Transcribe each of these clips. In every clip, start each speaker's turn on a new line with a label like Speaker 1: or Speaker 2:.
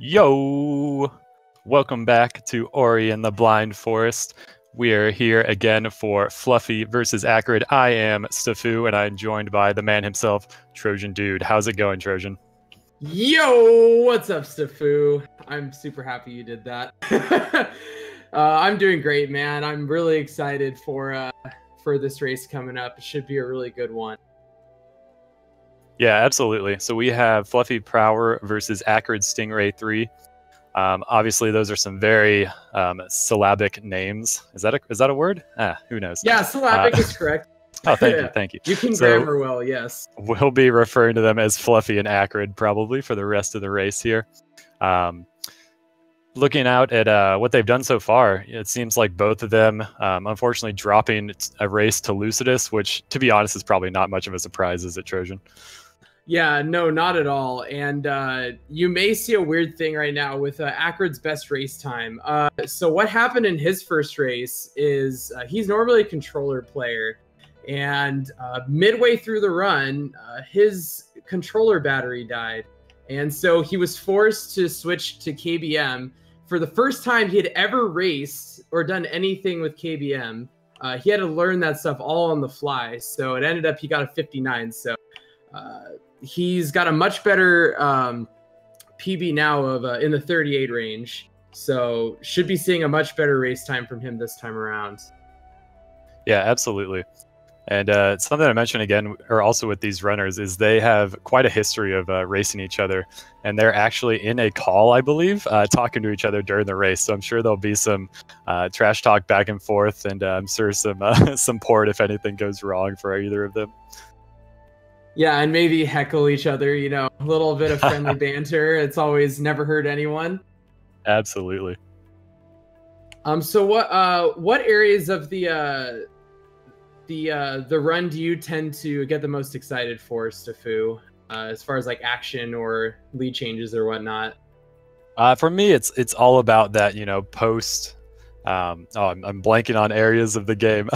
Speaker 1: Yo! Welcome back to Ori and the Blind Forest. We are here again for Fluffy versus Acrid. I am Stafu, and I'm joined by the man himself, Trojan Dude. How's it going, Trojan?
Speaker 2: Yo! What's up, Stafu? I'm super happy you did that. I'm doing great, man. I'm really excited for this race coming up. It should be a really good one.
Speaker 1: Yeah, absolutely. So we have FluffyPrower versus Acridstingray3. Obviously, those are some very syllabic names. Is that a word? Who knows?
Speaker 2: Yeah, syllabic is correct.
Speaker 1: Oh, thank you.
Speaker 2: You can grammar well, yes.
Speaker 1: We'll be referring to them as Fluffy and Acrid probably for the rest of the race here. Looking out at what they've done so far, it seems like both of them, unfortunately, dropping a race to Lucidus, which, to be honest, is probably not much of a surprise, is it, Trojan?
Speaker 2: Yeah, no, not at all. And you may see a weird thing right now with Acrid's best race time. So what happened in his first race is he's normally a controller player. And midway through the run, his controller battery died. And so he was forced to switch to KBM. For the first time he had ever raced or done anything with KBM, he had to learn that stuff all on the fly. So it ended up he got a 59. So he's got a much better PB now of in the 38 range. So should be seeing a much better race time from him this time around.
Speaker 1: Yeah, absolutely. And something I mentioned again, or also with these runners, is they have quite a history of racing each other. And they're actually in a call, I believe, talking to each other during the race. So I'm sure there'll be some trash talk back and forth, and I'm sure some support if anything goes wrong for either of them.
Speaker 2: Yeah, and maybe heckle each other, you know, a little bit of friendly banter. It's always never hurt anyone.
Speaker 1: Absolutely.
Speaker 2: So what areas of the run do you tend to get the most excited for, Stafu, as far as like action or lead changes or whatnot?
Speaker 1: For me, it's all about that, you know, post. I'm blanking on areas of the game.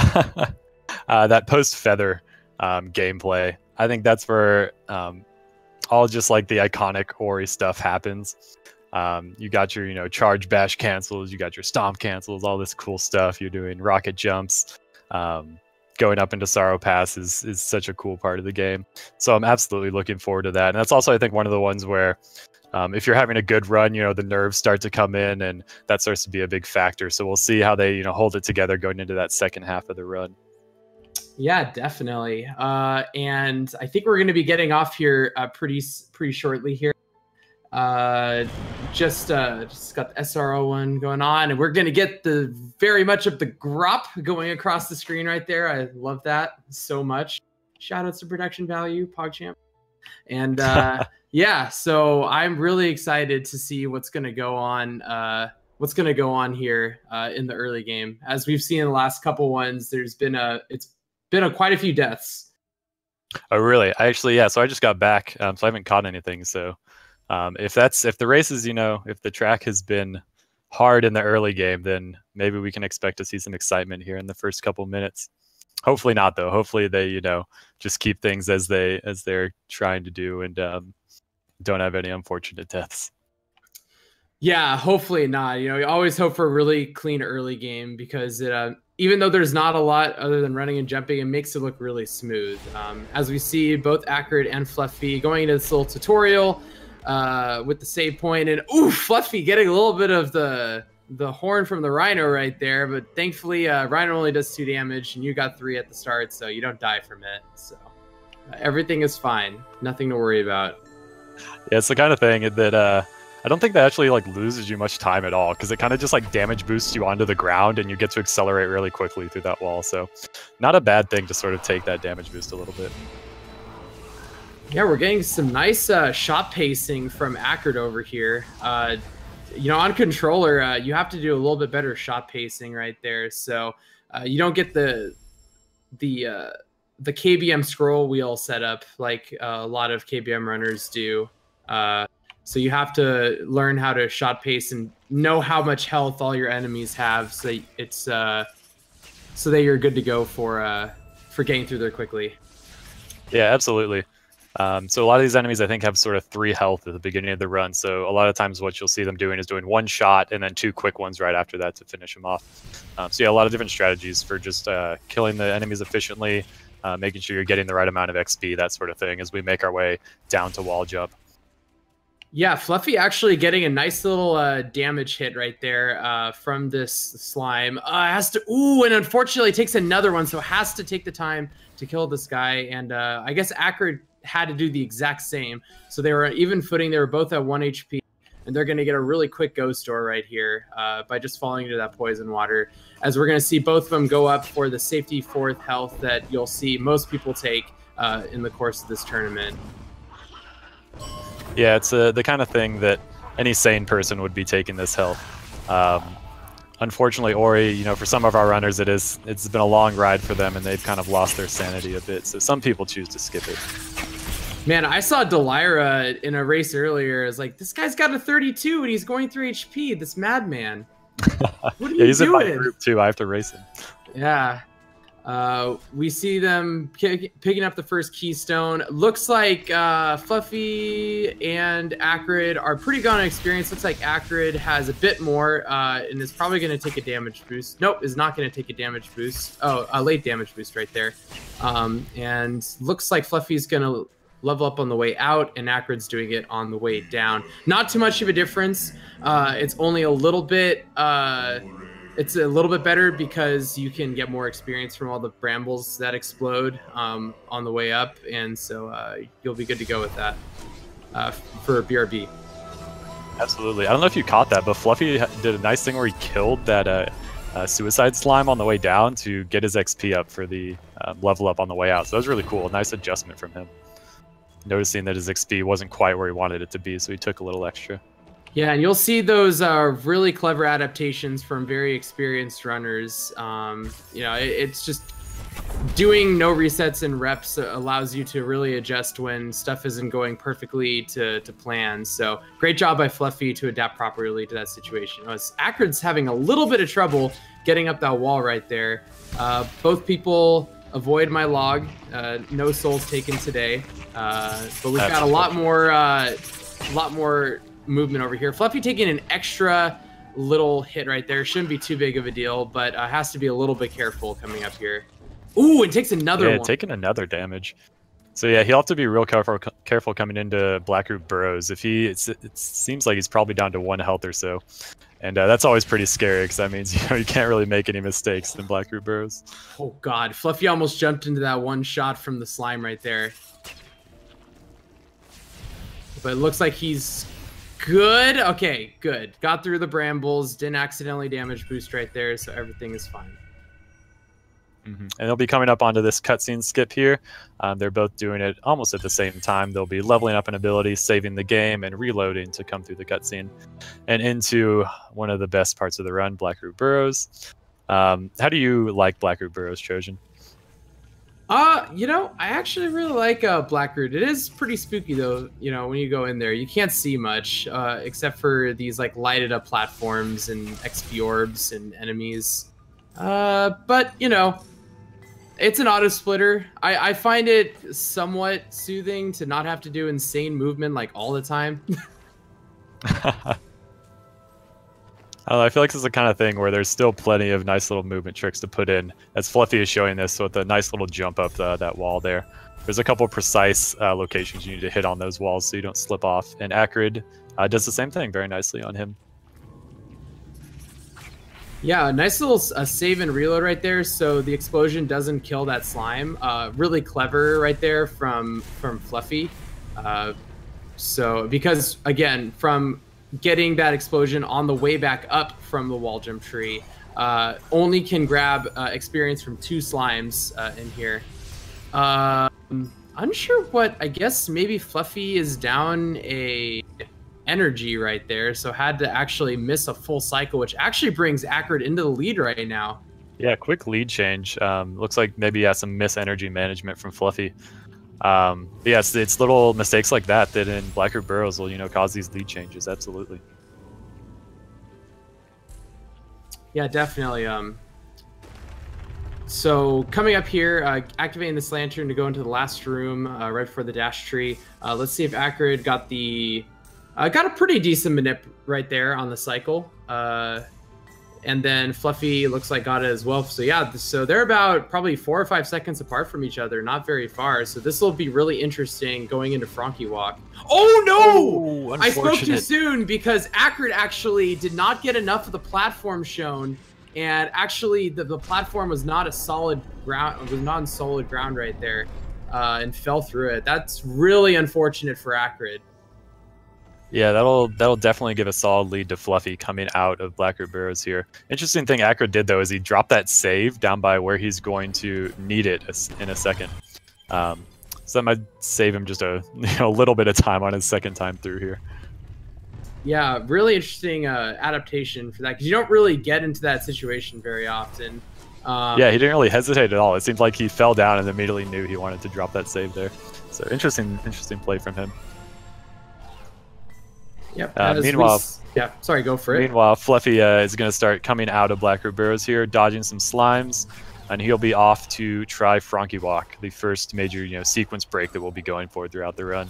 Speaker 1: That post feather gameplay. I think that's where all just like the iconic Ori stuff happens. You got your, you know, charge bash cancels, you got your stomp cancels, all this cool stuff. You're doing rocket jumps. Going up into Sorrow Pass is such a cool part of the game. So I'm absolutely looking forward to that. And that's also, I think, one of the ones where if you're having a good run, you know, the nerves start to come in, and that starts to be a big factor. So we'll see how they, you know, hold it together going into that second half of the run.
Speaker 2: Yeah, definitely. And I think we're going to be getting off here pretty shortly here. Just got the SRO one going on, and we're going to get the very much of the grop going across the screen right there. I love that so much. Shout outs to production value, PogChamp. And yeah, so I'm really excited to see what's going to go on. What's going to go on here in the early game. As we've seen in the last couple ones, there's been quite a few deaths.
Speaker 1: Oh, really? Yeah. So I just got back, so I haven't caught anything. So if the race is, you know, if the track has been hard in the early game, then maybe we can expect to see some excitement here in the first couple minutes. Hopefully not, though. Hopefully they, you know, just keep things as they're trying to do, and don't have any unfortunate deaths.
Speaker 2: Yeah, hopefully not. You know, you always hope for a really clean early game, because it even though there's not a lot other than running and jumping, it makes it look really smooth. As we see both Acrid and Fluffy going into this little tutorial with the save point, and ooh, Fluffy getting a little bit of the horn from the Rhino right there, but thankfully Rhino only does 2 damage, and you got 3 at the start, so you don't die from it. So everything is fine, nothing to worry about.
Speaker 1: Yeah, it's the kind of thing that I don't think that actually like loses you much time at all, because it kind of just like damage boosts you onto the ground, and you get to accelerate really quickly through that wall. So not a bad thing to sort of take that damage boost a little bit.
Speaker 2: Yeah, we're getting some nice shot pacing from Acrid over here. You know, on controller, you have to do a little bit better shot pacing right there. So you don't get the KBM scroll wheel setup like a lot of KBM runners do. So you have to learn how to shot pace and know how much health all your enemies have, so it's so that you're good to go for getting through there quickly.
Speaker 1: Yeah, absolutely. So a lot of these enemies, I think, have sort of 3 health at the beginning of the run. So a lot of times what you'll see them doing is doing 1 shot and then 2 quick ones right after that to finish them off. So yeah, a lot of different strategies for just killing the enemies efficiently, making sure you're getting the right amount of XP, that sort of thing, as we make our way down to wall jump.
Speaker 2: Yeah, Fluffy actually getting a nice little damage hit right there from this slime. Has to, ooh, and unfortunately takes another one, so has to take the time to kill this guy. And I guess Acrid had to do the exact same. So they were even footing. They were both at 1 HP, and they're going to get a really quick go store right here by just falling into that poison water. As we're going to see both of them go up for the safety 4th health that you'll see most people take in the course of this tournament.
Speaker 1: Yeah, it's the kind of thing that any sane person would be taking this health. Unfortunately, Ori, you know, for some of our runners, it's been a long ride for them, and they've kind of lost their sanity a bit. So some people choose to skip it.
Speaker 2: Man, I saw Delira in a race earlier. It's like, this guy's got a 32 and he's going 3 HP. This madman. What are you
Speaker 1: he's
Speaker 2: doing?
Speaker 1: in my group too. I have to race him.
Speaker 2: Yeah. We see them picking up the first keystone. Looks like Fluffy and Acrid are pretty good on experience. Looks like Acrid has a bit more and is probably going to take a damage boost. Nope, is not going to take a damage boost. Oh, a late damage boost right there. And looks like Fluffy's going to level up on the way out, and Acrid's doing it on the way down. Not too much of a difference. It's only a little bit... It's a little bit better because you can get more experience from all the brambles that explode on the way up, and so you'll be good to go with that for BRB.
Speaker 1: Absolutely. I don't know if you caught that, but Fluffy did a nice thing where he killed that suicide slime on the way down to get his XP up for the level up on the way out. So that was really cool. A nice adjustment from him. Noticing that his XP wasn't quite where he wanted it to be, so he took a little extra.
Speaker 2: Yeah, and you'll see those really clever adaptations from very experienced runners. You know, it's just doing no resets and reps allows you to really adjust when stuff isn't going perfectly to plan. So great job by Fluffy to adapt properly to that situation. Acrid's having a little bit of trouble getting up that wall right there. Both people avoid my log. No souls taken today. But we've got a lot more movement over here. Fluffy taking an extra little hit right there. Shouldn't be too big of a deal, but has to be a little bit careful coming up here. Ooh, and takes another one.
Speaker 1: Taking another damage. So yeah, he'll have to be real careful coming into Blackroot Burrows. If it seems like he's probably down to 1 health or so, and that's always pretty scary because that means you can't really make any mistakes in Blackroot Burrows.
Speaker 2: Oh God, Fluffy almost jumped into that 1 shot from the slime right there. But it looks like he's good. Okay, good. Got through the brambles. Didn't accidentally damage boost right there, so everything is fine.
Speaker 1: And they'll be coming up onto this cutscene skip here. They're both doing it almost at the same time. They'll be leveling up an ability, saving the game, and reloading to come through the cutscene and into one of the best parts of the run, Blackroot Burrows. How do you like Blackroot Burrows, Trojan?
Speaker 2: You know, I actually really like Blackroot. It is pretty spooky though, you know, when you go in there. You can't see much, except for these like lighted up platforms and XP orbs and enemies. But you know, it's an auto splitter. I find it somewhat soothing to not have to do insane movement like all the time.
Speaker 1: I feel like this is the kind of thing where there's still plenty of nice little movement tricks to put in. As Fluffy is showing this with a nice little jump up that wall there. There's a couple precise locations you need to hit on those walls so you don't slip off. And Acrid does the same thing very nicely on him.
Speaker 2: Yeah, nice little save and reload right there so the explosion doesn't kill that slime. Really clever right there from Fluffy. So, because again, from getting that explosion on the way back up from the wall jump tree, only can grab experience from 2 slimes in here. Unsure what, I guess maybe Fluffy is down a energy right there, so had to actually miss a full cycle, which actually brings Acrid into the lead right now.
Speaker 1: Yeah, quick lead change. Looks like maybe he has some miss energy management from Fluffy. Yeah, it's little mistakes like that in Blackroot Burrows will, you know, cause these lead changes. Absolutely.
Speaker 2: Yeah, definitely. So coming up here, activating this lantern to go into the last room right before the dash tree. Let's see if Acrid got the got a pretty decent manip right there on the cycle. And then Fluffy looks like got it as well. So yeah, so they're about probably 4 or 5 seconds apart from each other, not very far. So this will be really interesting going into Frankie Walk. Oh no!
Speaker 1: Oh,
Speaker 2: I spoke too soon because Acrid actually did not get enough of the platform shown. And actually, the platform was not a solid ground. It was not on solid ground right there, and fell through it. That's really unfortunate for Acrid.
Speaker 1: Yeah, that'll definitely give a solid lead to Fluffy coming out of Blackroot Burrows here. Interesting thing Acrid did though is he dropped that save down by where he's going to need it in a second. So that might save him just a little bit of time on his second time through here.
Speaker 2: Yeah, really interesting adaptation for that because you don't really get into that situation very often.
Speaker 1: Yeah, he didn't really hesitate at all. It seemed like he fell down and immediately knew he wanted to drop that save there. So interesting play from him.
Speaker 2: Yep.
Speaker 1: Meanwhile,
Speaker 2: yeah, sorry, go for it.
Speaker 1: Meanwhile, Fluffy is going to start coming out of Blackroot Burrows here, dodging some slimes, and he'll be off to try Frankie Walk, the first major sequence break that we'll be going for throughout the run.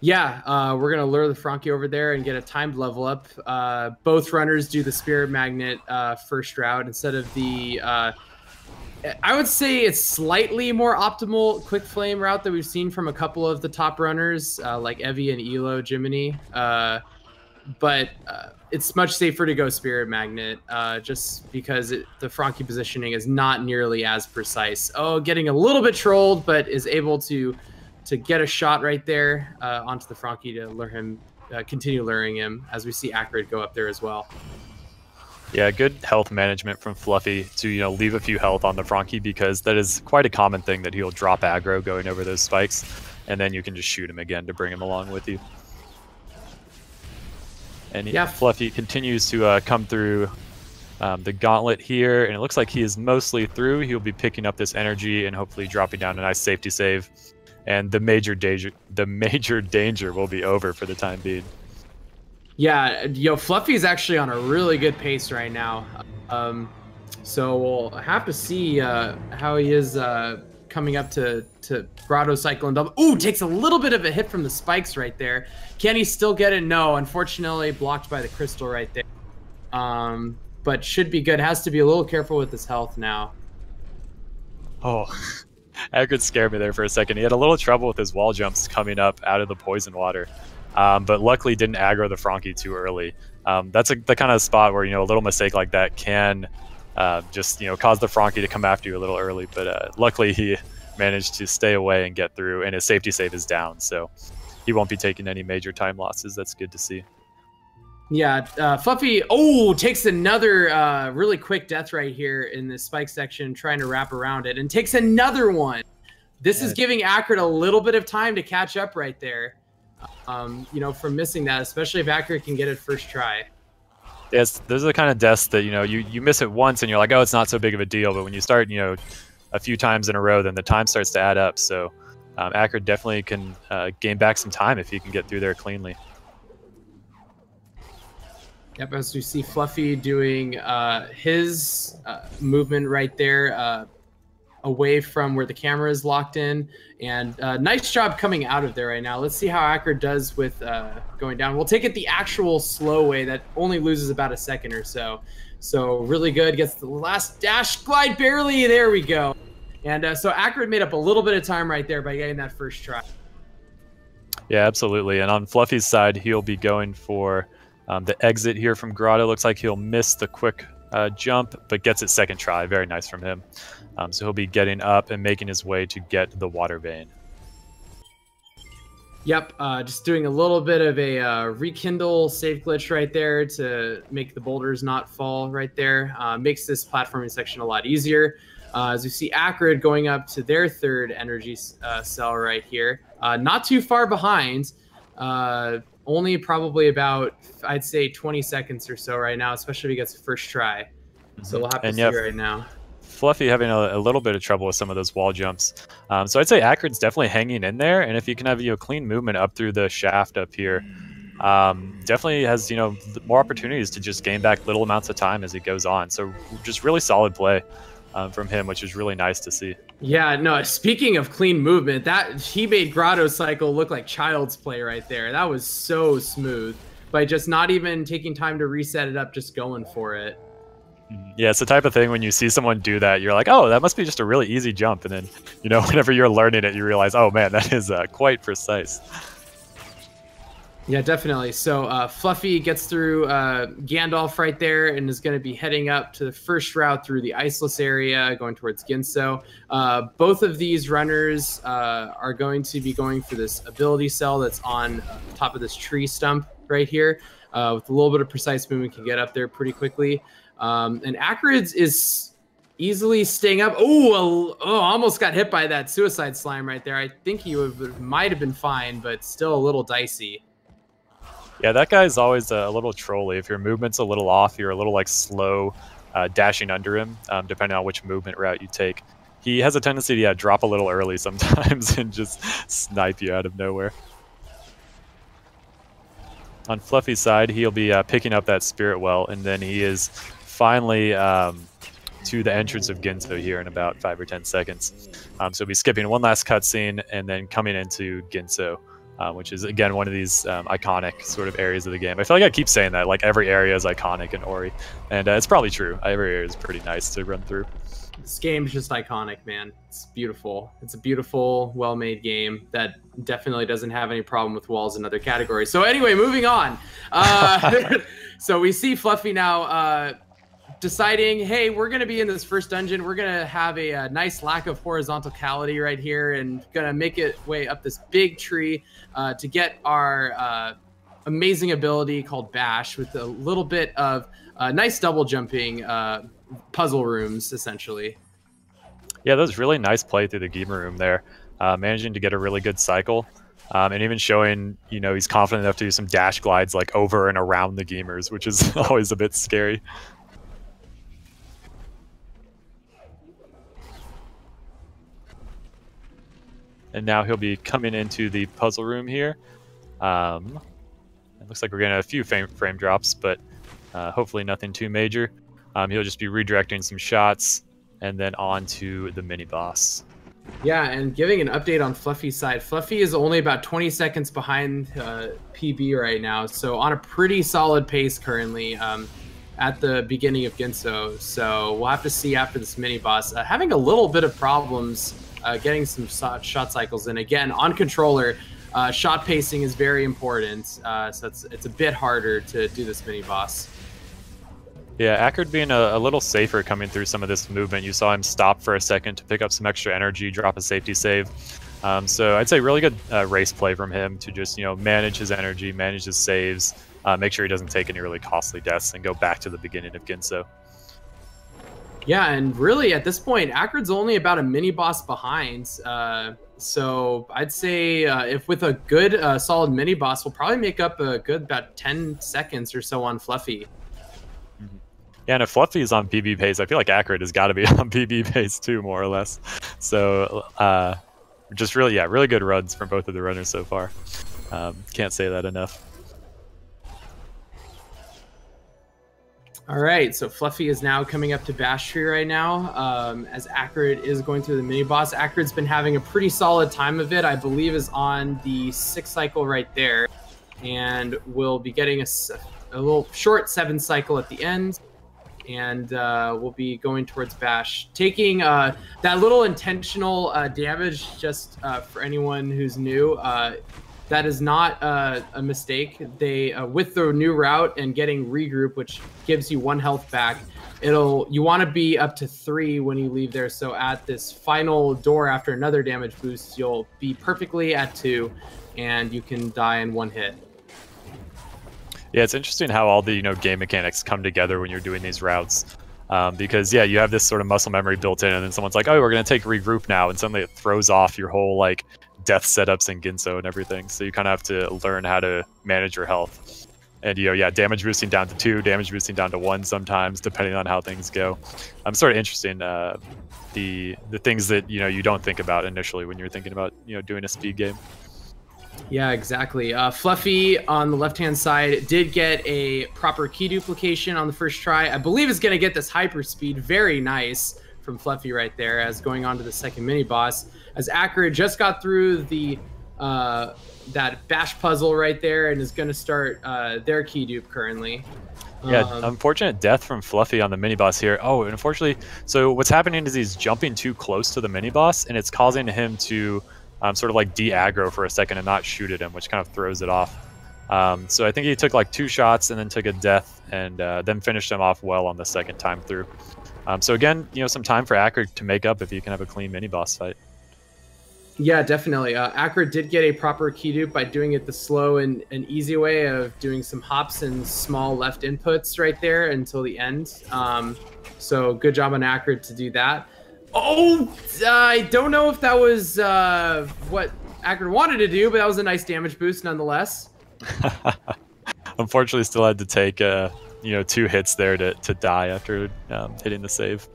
Speaker 2: Yeah, we're going to lure the Frankie over there and get a timed level up. Both runners do the Spirit Magnet first route instead of the... I would say it's slightly more optimal Quick Flame route that we've seen from a couple of the top runners, like Evie and Elo Jiminy. But it's much safer to go Spirit Magnet, just because the Frankie positioning is not nearly as precise. Oh, getting a little bit trolled, but is able to get a shot right there onto the Frankie to lure him, continue luring him, as we see Acrid go up there as well.
Speaker 1: Yeah, good health management from Fluffy to leave a few health on the Frankie, because that is quite a common thing that he'll drop aggro going over those spikes, and then you can just shoot him again to bring him along with you. And yeah, Fluffy continues to come through the gauntlet here, and it looks like he is mostly through. He'll be picking up this energy and hopefully dropping down a nice safety save, and the major danger will be over for the time being.
Speaker 2: Yeah, Fluffy is actually on a really good pace right now. So we'll have to see how he is coming up to Grotto Cyclone Double. Ooh, takes a little bit of a hit from the spikes right there. Can he still get it? No, unfortunately blocked by the crystal right there. But should be good. Has to be a little careful with his health now.
Speaker 1: Oh, Acrid scared me there for a second. He had a little trouble with his wall jumps coming up out of the poison water. But luckily didn't aggro the Frankie too early. That's the kind of spot where a little mistake like that can just cause the Frankie to come after you a little early. But luckily he managed to stay away and get through, and his safety save is down, so he won't be taking any major time losses. That's good to see. Yeah,
Speaker 2: Fluffy takes another really quick death right here in the spike section, trying to wrap around it, and takes another one. This is giving Acrid a little bit of time to catch up right there. From missing that, especially if Acrid can get it first try.
Speaker 1: Yes, those are the kind of deaths that you miss it once and you're like, oh, it's not so big of a deal. But when you start a few times in a row, then the time starts to add up. So Acrid definitely can gain back some time if he can get through there cleanly.
Speaker 2: Yep, as we see Fluffy doing his movement right there, away from where the camera is locked in, and nice job coming out of there right now. Let's see how Acrid does with going down. We'll take it the actual slow way that only loses about a second or so. So really good, gets the last dash glide barely, there we go. And so Acrid made up a little bit of time right there by getting that first try.
Speaker 1: Yeah, absolutely. And on Fluffy's side, he'll be going for the exit here from Grotto. Looks like he'll miss the quick jump, but gets it second try. Very nice from him. So he'll be getting up and making his way to get the water vein.
Speaker 2: Yep, just doing a little bit of a rekindle save glitch right there to make the boulders not fall right there. Makes this platforming section a lot easier. As we see Acrid going up to their third energy cell right here. Not too far behind. Only probably about, I'd say, 20 seconds or so right now, especially if he gets the first try. So we'll have to see right now.
Speaker 1: Fluffy having a little bit of trouble with some of those wall jumps. So I'd say Acrid's definitely hanging in there, and if you can have clean movement up through the shaft up here, definitely has more opportunities to just gain back little amounts of time as it goes on. So just really solid play from him, which is really nice to see.
Speaker 2: Yeah, no, speaking of clean movement, that he made Grotto Cycle look like child's play right there. That was so smooth by just not even taking time to reset it up, just going for it.
Speaker 1: Yeah, it's the type of thing when you see someone do that, you're like, oh, that must be just a really easy jump. And then, you know, whenever you're learning it, you realize, oh man, that is quite precise.
Speaker 2: Yeah, definitely. So Fluffy gets through Gandalf right there and is going to be heading up to the first route through the Iceless area, going towards Ginso. Both of these runners are going to be going for this ability cell that's on top of this tree stump right here. With a little bit of precise movement, can get up there pretty quickly. And Acrids is easily staying up. Oh, almost got hit by that suicide slime right there. I think he might have been fine, but still a little dicey.
Speaker 1: Yeah, that guy's always a little trolly. If your movement's a little off, you're a little like slow dashing under him, depending on which movement route you take. He has a tendency to drop a little early sometimes and just snipe you out of nowhere. On Fluffy's side, he'll be picking up that Spirit Well, and then he is finally to the entrance of Ginso here in about 5 or 10 seconds. So he'll be skipping one last cutscene and then coming into Ginso. Which is, again, one of these iconic sort of areas of the game. I feel like I keep saying that, like every area is iconic in Ori. And it's probably true. Every area is pretty nice to run through.
Speaker 2: This game is just iconic, man. It's beautiful. It's a beautiful, well-made game that definitely doesn't have any problem with walls in other categories. So anyway, moving on. So we see Fluffy now deciding, hey, we're going to be in this first dungeon. We're going to have a nice lack of horizontality right here and going to make it way up this big tree to get our amazing ability called Bash with a little bit of nice double jumping puzzle rooms, essentially.
Speaker 1: Yeah, that was really nice play through the Gamer Room there. Managing to get a really good cycle. And even showing, you know, he's confident enough to do some dash glides like over and around the Gamers, which is always a bit scary. And now he'll be coming into the puzzle room here. It looks like we're getting a few frame drops, but hopefully nothing too major. He'll just be redirecting some shots and then on to the mini-boss.
Speaker 2: Yeah, and giving an update on Fluffy's side. Fluffy is only about 20 seconds behind PB right now, so on a pretty solid pace currently at the beginning of Ginso. So we'll have to see after this mini-boss. Having a little bit of problems getting some shot cycles in. Again, on controller, shot pacing is very important, so it's a bit harder to do this mini-boss.
Speaker 1: Yeah, Acrid being a little safer coming through some of this movement. You saw him stop for a second to pick up some extra energy, drop a safety save. So I'd say really good race play from him to just, you know, manage his energy, manage his saves, make sure he doesn't take any really costly deaths, and go back to the beginning of Ginso.
Speaker 2: Yeah, and really at this point, Acrid's only about a mini-boss behind. So I'd say if with a good solid mini-boss, we'll probably make up a good about 10 seconds or so on Fluffy.
Speaker 1: Yeah, and if Fluffy is on PB pace, I feel like Acrid has got to be on PB pace too, more or less. So just really, yeah, really good runs from both of the runners so far. Can't say that enough.
Speaker 2: All right, so Fluffy is now coming up to Bash Tree right now as Acrid is going through the mini-boss. Acrid's been having a pretty solid time of it. I believe is on the 6th cycle right there. And we'll be getting a little short 7th cycle at the end. And we'll be going towards Bash. Taking that little intentional damage, just for anyone who's new, that is not a mistake. They with the new route and getting regroup, which gives you 1 health back, you want to be up to 3 when you leave there. So at this final door after another damage boost, you'll be perfectly at 2, and you can die in 1 hit.
Speaker 1: Yeah, it's interesting how all the, you know, game mechanics come together when you're doing these routes. Because yeah, you have this sort of muscle memory built in, and then someone's like, "Oh, we're gonna take regroup now," and suddenly it throws off your whole like death setups in Ginso and everything. So you kind of have to learn how to manage your health. And, you know, yeah, damage boosting down to 2, damage boosting down to 1 sometimes, depending on how things go. Sort of interesting, the things that, you know, you don't think about initially when you're thinking about, you know, doing a speed game.
Speaker 2: Yeah, exactly. Fluffy on the left-hand side did get a proper key duplication on the first try. I believe is going to get this hyper speed. Very nice from Fluffy right there as going on to the second mini boss. As Acrid just got through the that bash puzzle right there and is going to start their key dupe currently.
Speaker 1: Yeah, unfortunate death from Fluffy on the mini boss here. Oh, and unfortunately, so what's happening is he's jumping too close to the mini boss, and it's causing him to sort of like de-aggro for a second and not shoot at him, which kind of throws it off. So I think he took like 2 shots and then took a death, and then finished him off well on the second time through. So again, some time for Acrid to make up if you can have a clean mini boss fight.
Speaker 2: Yeah, definitely. Acrid did get a proper key dupe by doing it the slow and easy way of doing some hops and small left inputs right there until the end. So good job on Acrid to do that. Oh, I don't know if that was what Acrid wanted to do, but that was a nice damage boost nonetheless.
Speaker 1: Unfortunately, still had to take 2 hits there to die after hitting the save.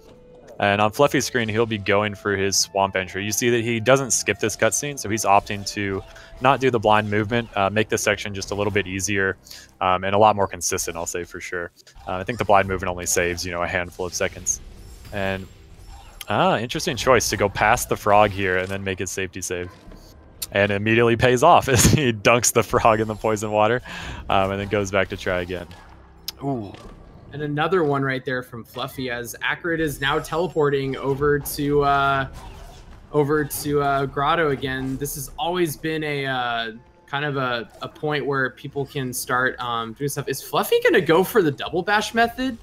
Speaker 1: And on Fluffy's screen, he'll be going for his swamp entry. You see that he doesn't skip this cutscene, so he's opting to not do the blind movement, make this section just a little bit easier and a lot more consistent, I'll say for sure. I think the blind movement only saves, a handful of seconds. And interesting choice to go past the frog here and then make his safety save. And it immediately pays off as he dunks the frog in the poison water and then goes back to try again. Ooh.
Speaker 2: And another one right there from Fluffy as Acrid is now teleporting over to Grotto again. This has always been a kind of a point where people can start doing stuff. Is Fluffy going to go for the double bash method?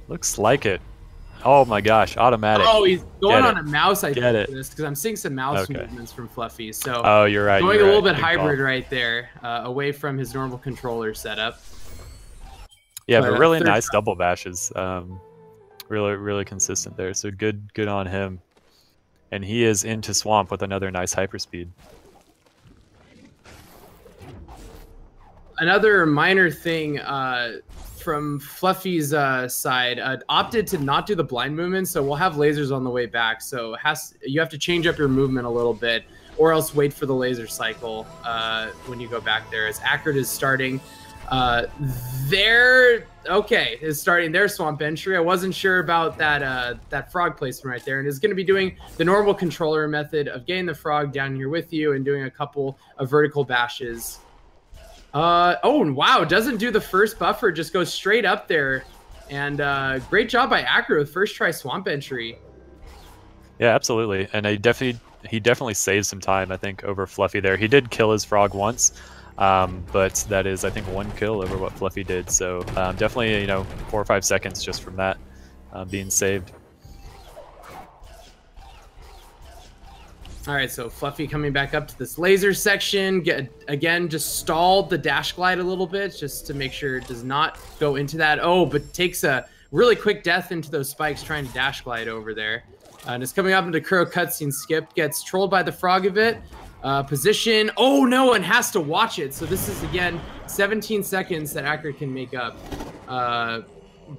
Speaker 1: Looks like it. Oh my gosh, automatic.
Speaker 2: Oh, he's going on a mouse, I think,
Speaker 1: for
Speaker 2: this, because I'm seeing some mouse movements from Fluffy. So
Speaker 1: oh, you're right.
Speaker 2: Going
Speaker 1: a
Speaker 2: little bit
Speaker 1: Good
Speaker 2: hybrid
Speaker 1: call.
Speaker 2: right there, away from his normal controller setup.
Speaker 1: Yeah, but really nice double bashes. Really consistent there. So good on him. And he is into Swamp with another nice hyperspeed.
Speaker 2: Another minor thing from Fluffy's side, opted to not do the blind movement, so we'll have lasers on the way back. So you have to change up your movement a little bit, or else wait for the laser cycle when you go back there. As Acrid is starting is starting their swamp entry. I wasn't sure about that frog placement right there, and is going to be doing the normal controller method of getting the frog down here with you and doing a couple of vertical bashes. Oh wow, doesn't do the first buffer, just goes straight up there, and great job by Acrid with first try swamp entry.
Speaker 1: Yeah, absolutely, and he definitely saved some time, I think, over Fluffy there. He did kill his frog once. But that is, I think, 1 kill over what Fluffy did. So definitely, 4 or 5 seconds just from that being saved.
Speaker 2: All right, so Fluffy coming back up to this laser section. Again, just stalled the dash glide a little bit just to make sure it does not go into that. Oh, but takes a really quick death into those spikes trying to dash glide over there. And it's coming up into Crow cutscene skip. Gets trolled by the frog a bit. Position. Oh no, and has to watch it. So this is again 17 seconds that Acrid can make up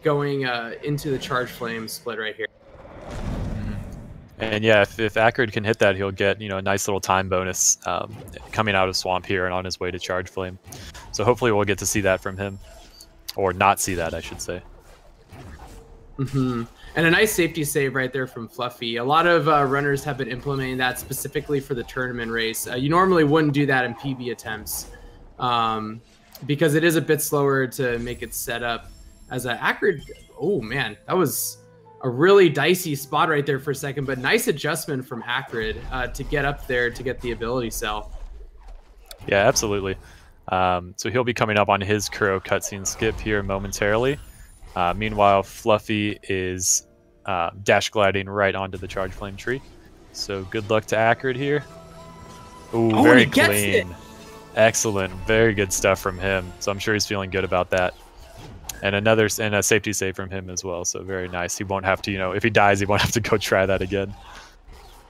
Speaker 2: going into the charge flame split right here.
Speaker 1: And yeah, if Acrid can hit that, he'll get a nice little time bonus coming out of Swamp here and on his way to charge flame. So hopefully we'll get to see that from him, or not see that, I should say.
Speaker 2: And a nice safety save right there from Fluffy. A lot of runners have been implementing that specifically for the tournament race. You normally wouldn't do that in PB attempts because it is a bit slower to make it set up. As a Acrid, oh man, that was a really dicey spot right there for a second, but nice adjustment from Acrid to get up there to get the ability cell.
Speaker 1: Yeah, absolutely. So he'll be coming up on his Kuro cutscene skip here momentarily. Meanwhile, Fluffy is dash gliding right onto the charge flame tree. So good luck to Acrid here. Ooh, very clean. Excellent. Very good stuff from him. So I'm sure he's feeling good about that. And a safety save from him as well. So very nice. He won't have to, if he dies, he won't have to go try that again.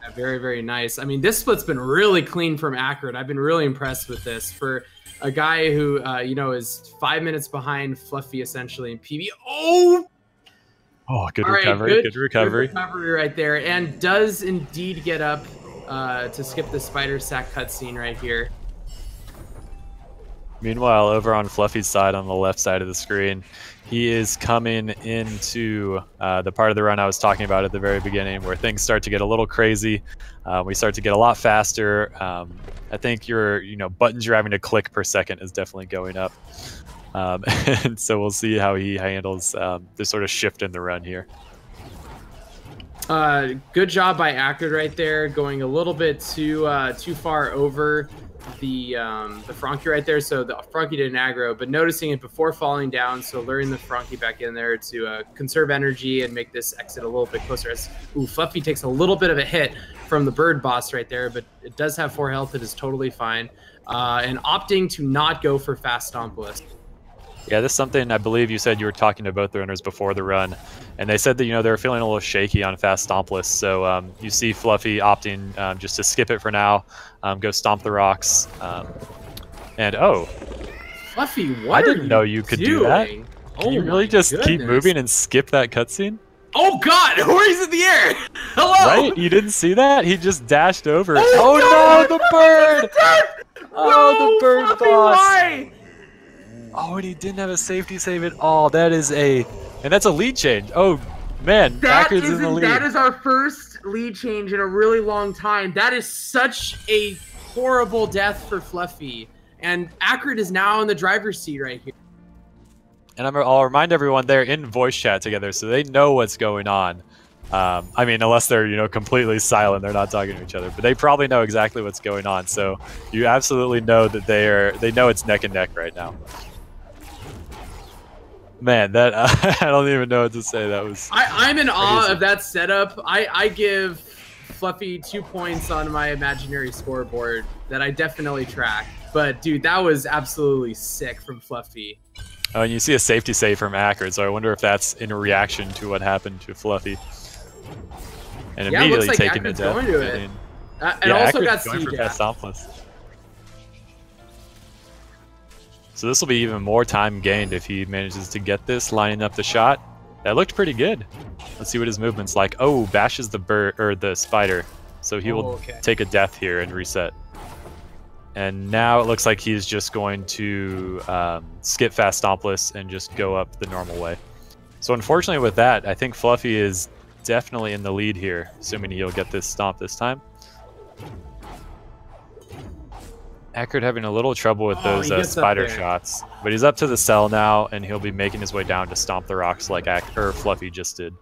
Speaker 2: Yeah, very, very nice. I mean, this split's been really clean from Acrid. I've been really impressed with this for a guy who, is 5 minutes behind Fluffy essentially in PB. Oh,
Speaker 1: good recovery. Good recovery.
Speaker 2: Good recovery right there, and does indeed get up to skip the spider sack cutscene right here.
Speaker 1: Meanwhile, over on Fluffy's side, on the left side of the screen, he is coming into the part of the run I was talking about at the very beginning, where things start to get a little crazy. We start to get a lot faster. I think your buttons you're having to click per second is definitely going up. And so we'll see how he handles this sort of shift in the run here.
Speaker 2: Good job by Acrid right there, going a little bit too far over the Frankie right there. So the Frankie didn't aggro, but noticing it before falling down, so luring the Frankie back in there to conserve energy and make this exit a little bit closer. As Fluffy takes a little bit of a hit from the bird boss right there, but it does have 4 health. It is totally fine. And opting to not go for fast Stompless.
Speaker 1: Yeah, this is something I believe you said you were talking to both the runners before the run, and they said that they were feeling a little shaky on fast Stompless. So you see Fluffy opting just to skip it for now, go stomp the rocks, and
Speaker 2: Fluffy,
Speaker 1: I didn't know you could do that. Can you really just keep moving and skip that cutscene?
Speaker 2: Oh God, Hori's in the air! Hello!
Speaker 1: Right? You didn't see that? He just dashed over. Oh no, the bird! Oh, the bird
Speaker 2: Fluffy,
Speaker 1: boss!
Speaker 2: Why?
Speaker 1: Oh, and he didn't have a safety save at all. That's a lead change. Oh man, Acrid's in the lead.
Speaker 2: That is our first lead change in a really long time. That is such a horrible death for Fluffy. And Acrid is now in the driver's seat right here.
Speaker 1: And I'll remind everyone they're in voice chat together, so they know what's going on. I mean, unless they're completely silent, they're not talking to each other, but they probably know exactly what's going on. So you absolutely know that they know it's neck and neck right now. Man, that I don't even know what to say. That was
Speaker 2: I'm in awe of that setup. I give Fluffy 2 points on my imaginary scoreboard that I definitely track. But dude, that was absolutely sick from Fluffy.
Speaker 1: Oh, and you see a safety save from Acrid, so I wonder if that's in reaction to what happened to Fluffy. And
Speaker 2: yeah,
Speaker 1: immediately
Speaker 2: it looks like
Speaker 1: taking
Speaker 2: Acrid's
Speaker 1: the death.
Speaker 2: going to it. And
Speaker 1: yeah,
Speaker 2: also
Speaker 1: Acrid's
Speaker 2: got
Speaker 1: going for
Speaker 2: CJ.
Speaker 1: fast Stompless. So this will be even more time gained if he manages to get this, lining up the shot. That looked pretty good. Let's see what his movement's like. Oh, bashes the bird or the spider. So he will take a death here and reset. And now it looks like he's just going to skip fast Stompless and just go up the normal way. So unfortunately with that, I think Fluffy is definitely in the lead here, assuming he'll get this stomp this time. Acrid having a little trouble with those spider shots, but he's up to the cell now, and he'll be making his way down to stomp the rocks like Fluffy just did.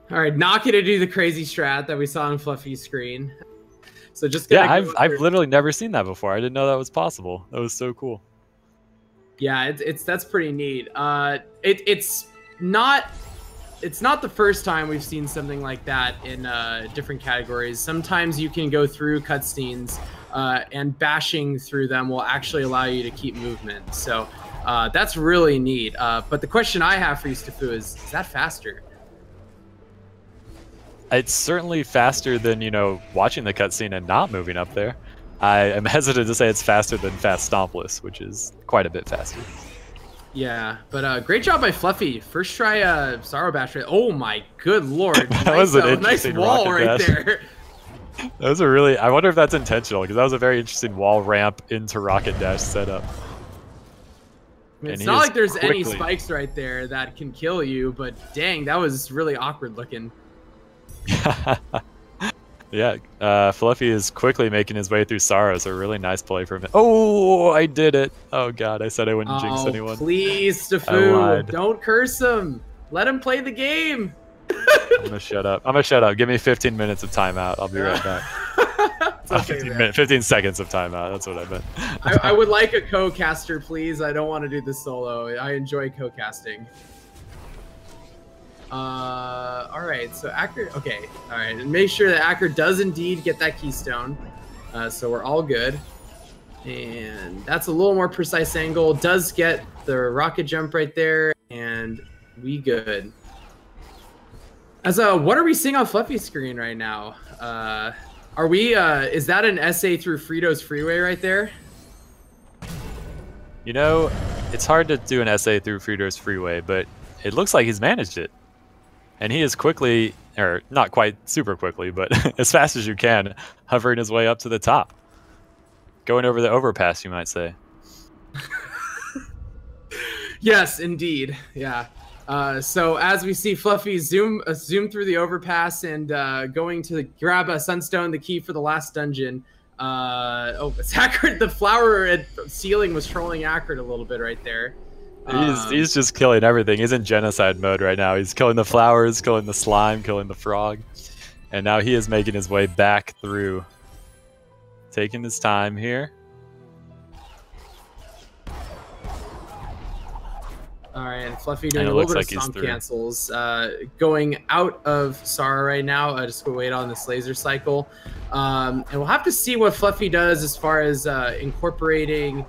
Speaker 2: All right, not gonna do the crazy strat that we saw on Fluffy's screen. So just
Speaker 1: I've literally never seen that before. I didn't know that was possible. That was so cool.
Speaker 2: Yeah, that's pretty neat. It's not the first time we've seen something like that in different categories. Sometimes you can go through cutscenes and bashing through them will actually allow you to keep movement. So that's really neat. But the question I have for you, Stafu, is that faster?
Speaker 1: It's certainly faster than, watching the cutscene and not moving up there. I am hesitant to say it's faster than fast Stompless, which is quite a bit faster.
Speaker 2: Yeah, but great job by Fluffy. First try Sorrow Bash. Oh my good lord.
Speaker 1: That was an interesting
Speaker 2: nice wall right
Speaker 1: dash.
Speaker 2: there.
Speaker 1: That was I wonder if that's intentional, because that was a very interesting wall ramp into Rocket Dash setup.
Speaker 2: I mean, it's not like there's any spikes right there that can kill you, but dang, that was really awkward looking.
Speaker 1: Yeah, Fluffy is quickly making his way through Sorrow, so a really nice play from him. Oh, I did it. Oh god, I said I wouldn't jinx anyone.
Speaker 2: Please, Stafu, don't curse him. Let him play the game.
Speaker 1: I'm gonna shut up. Give me 15 minutes of timeout. I'll be right back.
Speaker 2: Okay,
Speaker 1: 15 seconds of timeout. That's what I meant.
Speaker 2: I would like a co-caster, please. I don't want to do this solo. I enjoy co-casting. All right, so Acrid, okay, all right, and make sure that Acrid does indeed get that keystone, so we're all good, and that's a little more precise angle, does get the rocket jump right there, and we good. What are we seeing on Fluffy's screen right now? Are we, is that an essay through Frito's Freeway right there?
Speaker 1: It's hard to do an essay through Frito's Freeway, but it looks like he's managed it. And he is quickly, or not quite super quickly, but as fast as you can, hovering his way up to the top. Going over the overpass, you might say.
Speaker 2: Yes, indeed. Yeah. So as we see Fluffy zoom through the overpass and going to grab a Sunstone, the key for the last dungeon. It's Acrid. The flower at ceiling was trolling Acrid a little bit right there.
Speaker 1: He's just killing everything. He's in genocide mode right now. He's killing the flowers, killing the slime, killing the frog. And now he is making his way back through. Taking his time here.
Speaker 2: All right, and Fluffy doing a little bit of stomp cancels. Going out of Sara right now. Just go wait on this laser cycle. And we'll have to see what Fluffy does as far as incorporating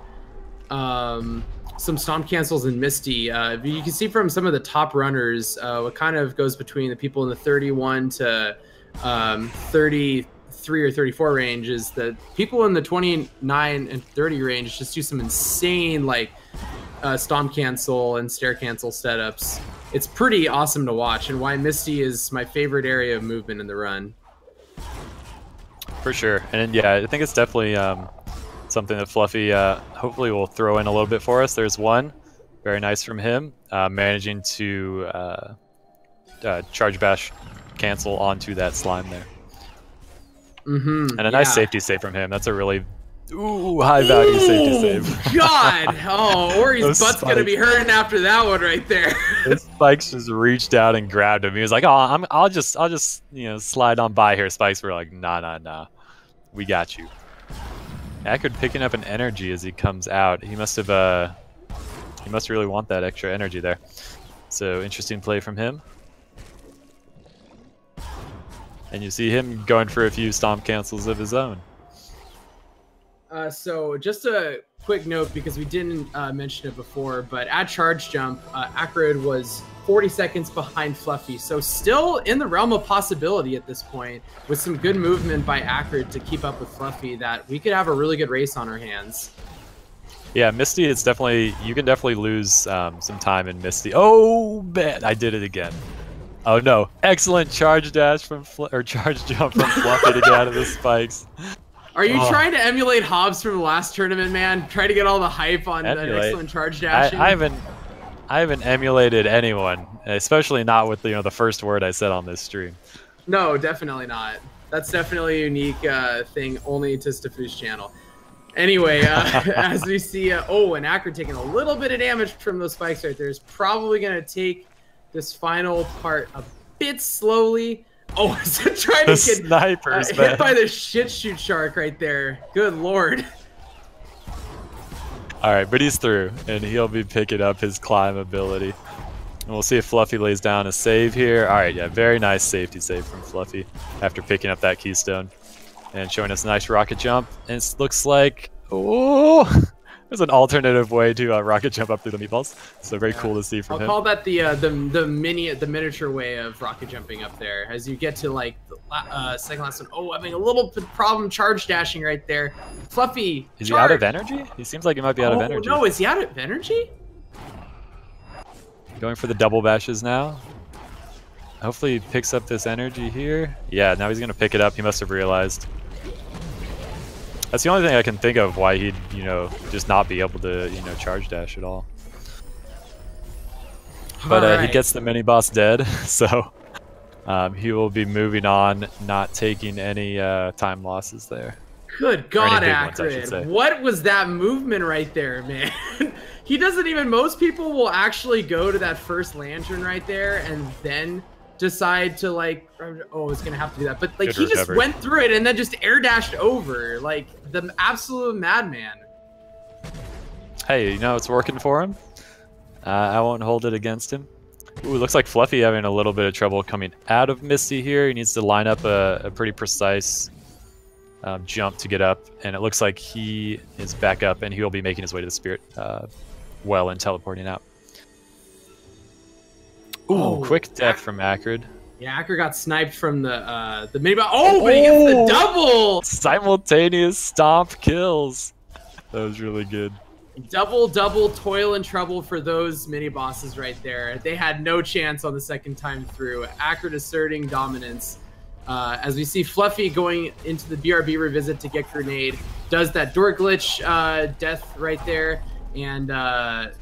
Speaker 2: some stomp cancels in Misty. You can see from some of the top runners what kind of goes between the people in the 31 to 33 or 34 range is that people in the 29 and 30 range just do some insane like stomp cancel and stair cancel setups. It's pretty awesome to watch, and why Misty is my favorite area of movement in the run.
Speaker 1: For sure. And yeah, I think it's definitely something that Fluffy hopefully will throw in a little bit for us. There's one. Very nice from him. Managing to charge bash cancel onto that slime there. And a nice safety save from him. That's a really high value safety save.
Speaker 2: God! Oh, Ori's butt's gonna be hurting after that one right there.
Speaker 1: His Spikes just reached out and grabbed him. He was like, "Oh, I'll just slide on by here." Spikes were like, "Nah, we got you." Acrid picking up an energy as he comes out. He must have he must really want that extra energy there. So interesting play from him. And you see him going for a few stomp cancels of his own.
Speaker 2: So just a quick note, because we didn't mention it before, but at charge jump, Acrid was 40 seconds behind Fluffy. So still in the realm of possibility at this point, with some good movement by Acrid to keep up with Fluffy, that we could have a really good race on our hands.
Speaker 1: Yeah, Misty, it's definitely, you can definitely lose some time in Misty. Oh, man, I did it again. Oh no, excellent charge dash from charge jump from Fluffy to get out of the spikes.
Speaker 2: Are you trying to emulate Hobbs from the last tournament, man? Try to get all the hype on that excellent charge dashing?
Speaker 1: I haven't emulated anyone, especially not with the first word I said on this stream.
Speaker 2: No, definitely not. That's definitely a unique thing only to Stafu's channel. Anyway, as we see, and Acrid taking a little bit of damage from those spikes right there, is probably going to take this final part a bit slowly. Oh, is it trying to get
Speaker 1: snipers,
Speaker 2: hit by the shit shoot shark right there? Good lord.
Speaker 1: All right, but he's through, and he'll be picking up his climb ability. And we'll see if Fluffy lays down a save here. All right, yeah, very nice safety save from Fluffy after picking up that keystone and showing us a nice rocket jump. And it looks like, there's an alternative way to rocket jump up through the meatballs. So very cool to see from him.
Speaker 2: I'll call that the miniature way of rocket jumping up there. As you get to like the second last one. Oh, having a little problem charge dashing right there. Fluffy.
Speaker 1: Is he out of energy? He seems like he might be out of energy.
Speaker 2: No, is he out of energy?
Speaker 1: Going for the double bashes now. Hopefully he picks up this energy here. Yeah, now he's gonna pick it up. He must have realized. That's the only thing I can think of why he'd, just not be able to, charge dash at all. But he gets the mini boss dead, so he will be moving on, not taking any time losses there.
Speaker 2: Good God, Acrid! What was that movement right there, man? He doesn't even. Most people will actually go to that first lantern right there and then decide to like, it's gonna have to do that, but like he just went through it and then just air dashed over like the absolute madman.
Speaker 1: Hey, it's working for him. I won't hold it against him. Ooh, looks like Fluffy having a little bit of trouble coming out of Misty here. He needs to line up a pretty precise jump to get up, and it looks like he is back up, and he'll be making his way to the spirit well and teleporting out. Ooh, quick death from Acrid.
Speaker 2: Yeah, Acrid got sniped from the mini boss. Oh, but he gets the double!
Speaker 1: Simultaneous stomp kills. That was really good.
Speaker 2: Double toil and trouble for those mini bosses right there. They had no chance on the second time through. Acrid asserting dominance. As we see Fluffy going into the BRB revisit to get grenade. does that door glitch death right there, and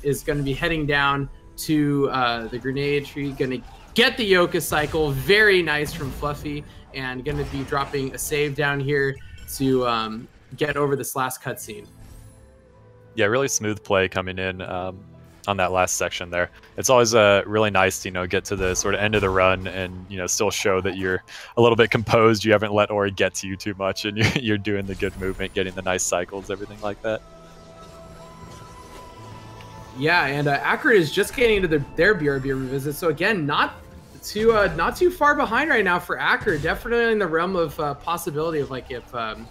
Speaker 2: is going to be heading down to the grenade tree. Going to get the Yoka cycle. Very nice from Fluffy, and going to be dropping a save down here to get over this last cutscene.
Speaker 1: Yeah, really smooth play coming in on that last section there. It's always really nice to, you know, get to the sort of end of the run and, you know, still show that you're a little bit composed. You haven't let Ori get to you too much, and you're doing the good movement, getting the nice cycles, everything like that.
Speaker 2: Yeah, and Acrid is just getting into their BRB revisit. So again, not too far behind right now for Acrid. Definitely in the realm of possibility of, like, if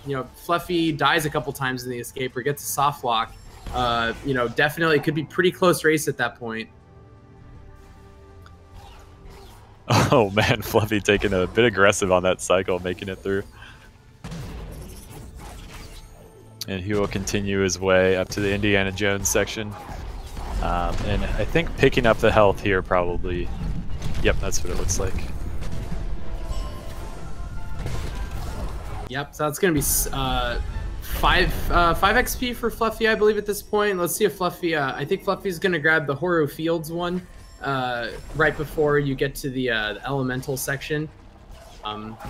Speaker 2: you know, Fluffy dies a couple times in the escape or gets a soft lock. You know, definitely could be pretty close race at that point.
Speaker 1: Oh man, Fluffy taking a bit aggressive on that cycle, making it through. And he will continue his way up to the Indiana Jones section. And I think picking up the health here probably... Yep, that's what it looks like.
Speaker 2: Yep, so that's going to be 5 XP for Fluffy, I believe, at this point. Let's see if Fluffy... I think Fluffy's going to grab the Horror Fields one right before you get to the Elemental section.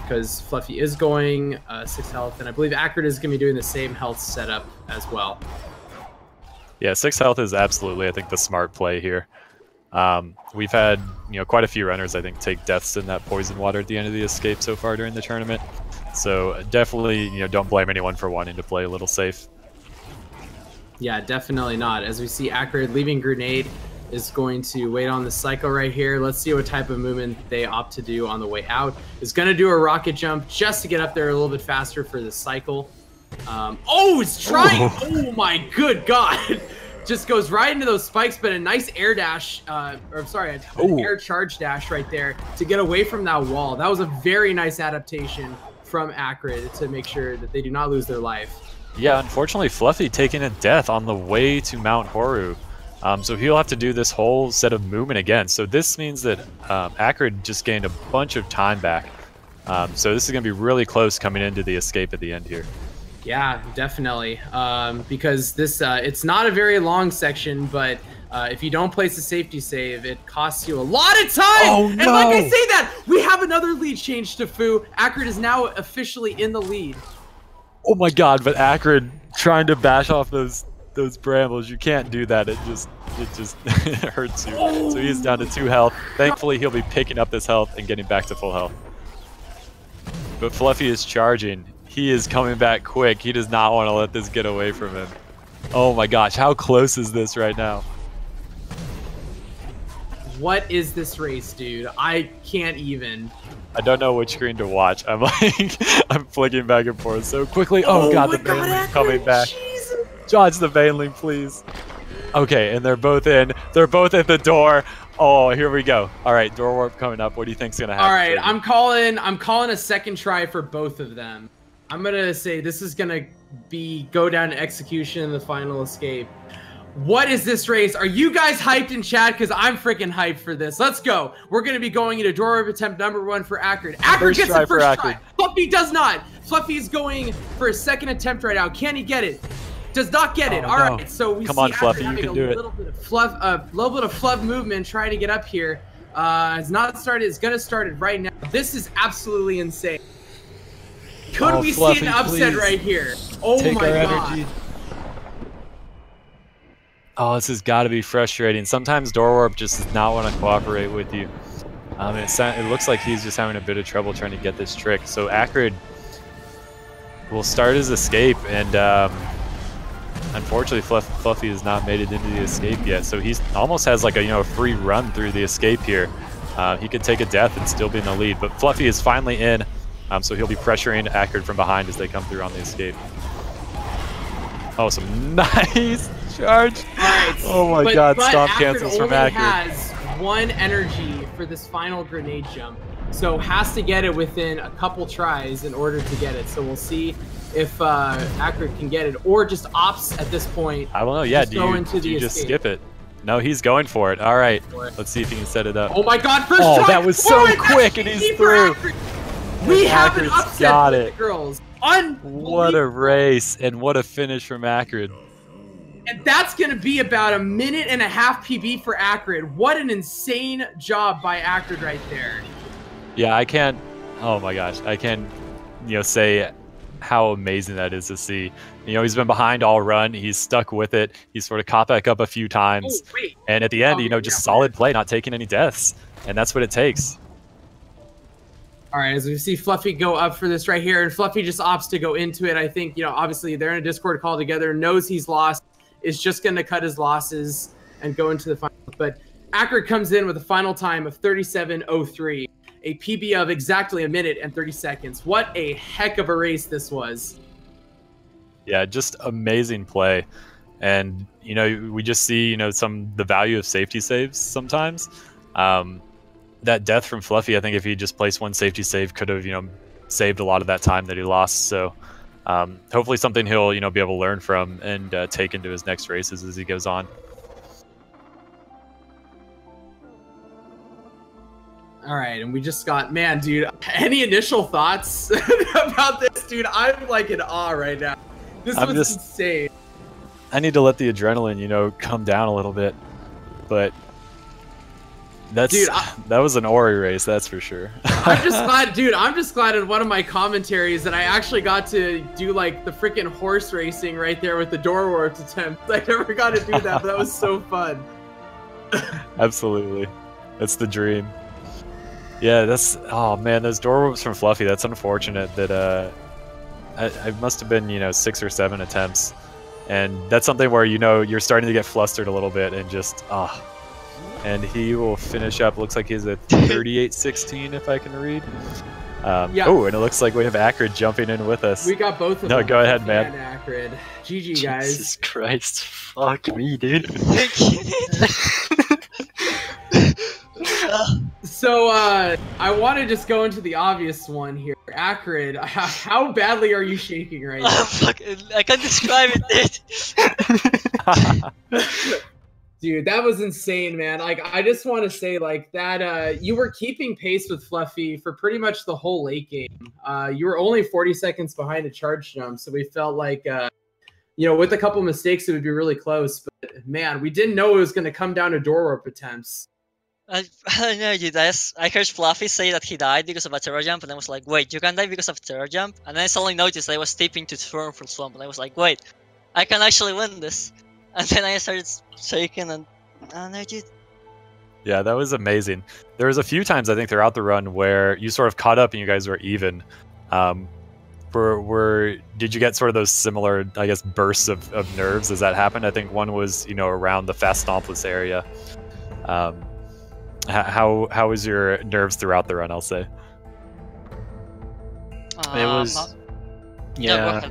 Speaker 2: Because Fluffy is going 6 health, and I believe Acrid is going to be doing the same health setup as well.
Speaker 1: Yeah, 6 health is absolutely, I think, the smart play here. We've had, you know, quite a few runners, I think, take deaths in that poison water at the end of the escape so far during the tournament. So definitely, you know, don't blame anyone for wanting to play a little safe.
Speaker 2: Yeah, definitely not. As we see, Acrid leaving grenade is going to wait on the cycle right here. Let's see what type of movement they opt to do on the way out. Is going to do a rocket jump just to get up there a little bit faster for the cycle. Oh, it's trying. Oh my good God. Just goes right into those spikes, but a nice air dash, or sorry, an air charge dash right there to get away from that wall. That was a very nice adaptation from Acrid to make sure that they do not lose their life.
Speaker 1: Yeah, unfortunately, Fluffy taking a death on the way to Mount Horu. So he'll have to do this whole set of movement again. So this means that Acrid just gained a bunch of time back. So this is going to be really close coming into the escape at the end here.
Speaker 2: Yeah, definitely. Because this it's not a very long section, but if you don't place a safety save, it costs you a lot of time. Oh, no. And like I say that, we have another lead change to Fu. Acrid is now officially in the lead.
Speaker 1: Oh my God, but Acrid trying to bash off those brambles, you can't do that. It just it hurts you. Oh. So he's down to 2 health. Thankfully, he'll be picking up this health and getting back to full health. But Fluffy is charging. He is coming back quick. He does not want to let this get away from him. Oh my gosh, how close is this right now?
Speaker 2: What is this race, dude? I can't even.
Speaker 1: I don't know which screen to watch. I'm like, I'm flicking back and forth so quickly. Oh God, the Baneling coming back. Jesus. Dodge the Baneling, please. Okay, and they're both in. They're both at the door. Oh, here we go. All right, door warp coming up. What do you think's gonna happen?
Speaker 2: All right, I'm calling a second try for both of them. I'm gonna say this is gonna go down to execution in the final escape. What is this race? Are you guys hyped in chat? Because I'm freaking hyped for this. Let's go. We're gonna be going into door warp attempt number 1 for Acrid. Acrid gets the first try. Fluffy does not. Fluffy's going for a second attempt right now. Can he get it? Does not get it. All right, so we see Acrid having a little bit of fluff movement trying to get up here. It's not started. It's gonna start it right now. This is absolutely insane. Could we see an upset right here? Oh my God. Energy.
Speaker 1: Oh, this has got to be frustrating. Sometimes door warp just does not want to cooperate with you. It looks like he's just having a bit of trouble trying to get this trick. So Acrid will start his escape, and unfortunately Fluffy has not made it into the escape yet. So he almost has like a free run through the escape here. He could take a death and still be in the lead, but Fluffy is finally in. So he'll be pressuring Acrid from behind as they come through on the escape. Oh, some nice charge. Right. Oh my God, stop cancels from Acrid.
Speaker 2: Has 1 energy for this final grenade jump, so has to get it within a couple tries in order to get it. So we'll see if Acrid can get it, or just opts at this point.
Speaker 1: I don't know. Yeah, do you just skip it? No, he's going for it. All right, let's see if he can set it up.
Speaker 2: Oh my God, first try.
Speaker 1: That was so quick, and he's through.
Speaker 2: We have an upset with the girls.
Speaker 1: What a race and what a finish from Acrid.
Speaker 2: And that's going to be about a minute and a half PB for Acrid. What an insane job by Acrid right there.
Speaker 1: Yeah, I can't. Oh my gosh, I can't, say how amazing that is to see. He's been behind all run. He's stuck with it. He's sort of caught back up a few times.
Speaker 2: Oh, wait.
Speaker 1: And at the end, just solid play, not taking any deaths. And that's what it takes.
Speaker 2: All right, as we see Fluffy go up for this right here, and Fluffy just opts to go into it. I think, obviously they're in a Discord call together, knows he's lost, is just going to cut his losses and go into the final. But Acrid comes in with a final time of 37:03. A PB of exactly a minute and 30 seconds. What a heck of a race this was.
Speaker 1: Yeah, just amazing play. And, we just see, the value of safety saves sometimes. That death from Fluffy, I think if he just placed one safety save, could have, saved a lot of that time that he lost. So hopefully something he'll, be able to learn from and take into his next races as he goes on.
Speaker 2: All right, and we just got, man, dude, any initial thoughts about this, dude? I'm like in awe right now. This was insane.
Speaker 1: I need to let the adrenaline, come down a little bit, but that was an Ori race, that's for sure.
Speaker 2: I'm just glad, dude. I'm just glad in one of my commentaries that I actually got to do like the freaking horse racing right there with the door warp attempt. I never got to do that, but that was so fun.
Speaker 1: Absolutely, that's the dream. Yeah, oh man, those door warps from Fluffy, that's unfortunate that I must have been, 6 or 7 attempts. And that's something where, you're starting to get flustered a little bit and just, And he will finish up, looks like he's at 38-16 if I can read. Yeah. Oh, and it looks like we have Acrid jumping in with us.
Speaker 2: We got both of them.
Speaker 1: No, go ahead, man.
Speaker 2: Acrid. GG, guys.
Speaker 3: Jesus Christ. Fuck me, dude.
Speaker 2: So, I want to just go into the obvious one here. Acrid, how badly are you shaking right now?
Speaker 3: I can't describe it,
Speaker 2: dude. Dude, that was insane, man. Like, I just want to say, like, that you were keeping pace with Fluffy for pretty much the whole late game. You were only 40 seconds behind a charge jump, so we felt like, with a couple mistakes, it would be really close. But, man, we didn't know it was going to come down to door warp attempts.
Speaker 3: I don't know, dude. I heard Fluffy say that he died because of a terror jump, and I was like, wait, you can die because of a terror jump? And then I suddenly noticed I was tipping to throw from swamp, and I was like, wait, I can actually win this. And then I started shaking, and I know, dude.
Speaker 1: Yeah, that was amazing. There was a few times, I think, throughout the run where you sort of caught up and you guys were even. Did you get sort of those similar, I guess, bursts of nerves as that happened? I think one was, around the fast stompless area. How was your nerves throughout the run, I'll say?
Speaker 3: It was... Yeah,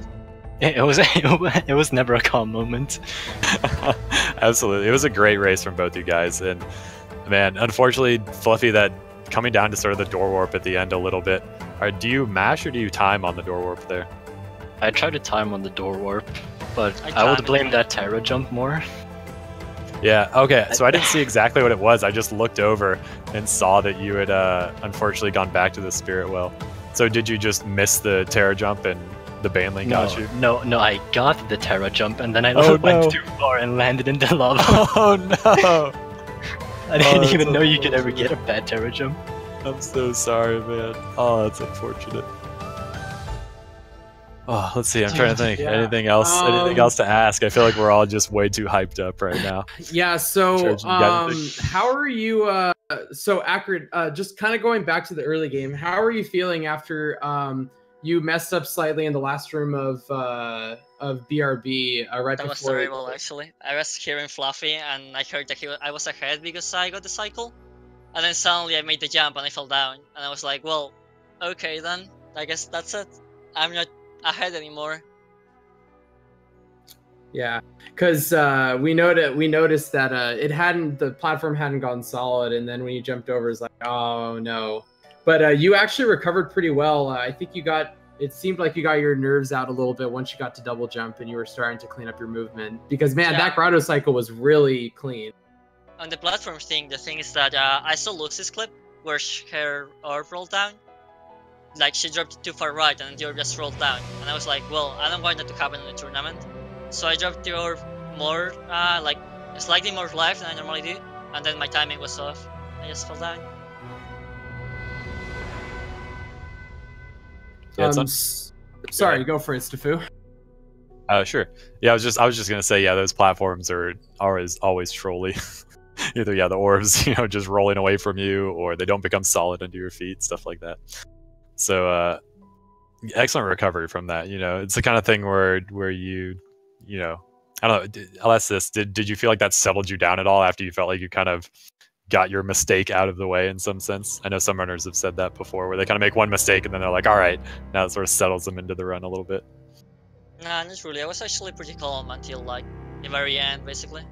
Speaker 3: it was never a calm moment.
Speaker 1: Absolutely. It was a great race from both you guys. And, man, unfortunately, Fluffy, that coming down to sort of the door warp at the end a little bit. Do you mash or do you time on the door warp there?
Speaker 3: I tried to time on the door warp, but I would blame that Terra jump more.
Speaker 1: Yeah, okay, so I didn't see exactly what it was. I just looked over and saw that you had unfortunately gone back to the Spirit Well. So did you just miss the Terra jump and the Baneling got you?
Speaker 3: No, I got the Terra jump and then I went too far and landed in the lava.
Speaker 1: Oh no!
Speaker 3: I didn't even know you could ever get a bad Terra jump.
Speaker 1: I'm so sorry, man. Oh, that's unfortunate. Oh, let's see. I'm trying to think. Yeah. Anything else? Anything else to ask? I feel like we're all just way too hyped up right now.
Speaker 2: Yeah. So, how are you? So, Acrid, just kind of going back to the early game. How are you feeling after you messed up slightly in the last room of BRB right
Speaker 3: that
Speaker 2: before?
Speaker 3: Was terrible, actually. I was hearing Fluffy, and I heard that I was ahead because I got the cycle, and then suddenly I made the jump and I fell down, and I was like, well, okay then. I guess that's it. I'm not ahead anymore.
Speaker 2: Yeah, because we noticed that the platform hadn't gone solid, and then when you jumped over, it's like, oh no. But you actually recovered pretty well. I think it seemed like you got your nerves out a little bit once you got to double jump and you were starting to clean up your movement. Because man, that grotto cycle was really clean.
Speaker 3: On the platform thing, the thing is that I saw Lux's clip where her orb rolled down. like she dropped too far right and the orb just rolled down. And I was like, well, I don't want that to happen in the tournament. So I dropped the orb more, like slightly more left than I normally do. And then my timing was off. I just fell down.
Speaker 1: Yeah,
Speaker 2: sorry, go for it, Stafu.
Speaker 1: Sure. Yeah, I was just gonna say, yeah, those platforms are always trolly. Either the orbs, just rolling away from you, or they don't become solid under your feet, stuff like that. So, excellent recovery from that. It's the kind of thing where you, I don't know. I'll ask this: Did you feel like that settled you down at all after you felt like you kind of got your mistake out of the way in some sense? I know some runners have said that before, where they kind of make one mistake and then they're like, all right, now it sort of settles them into the run a little bit.
Speaker 3: Nah, not really. I was actually pretty calm until like the very end, basically.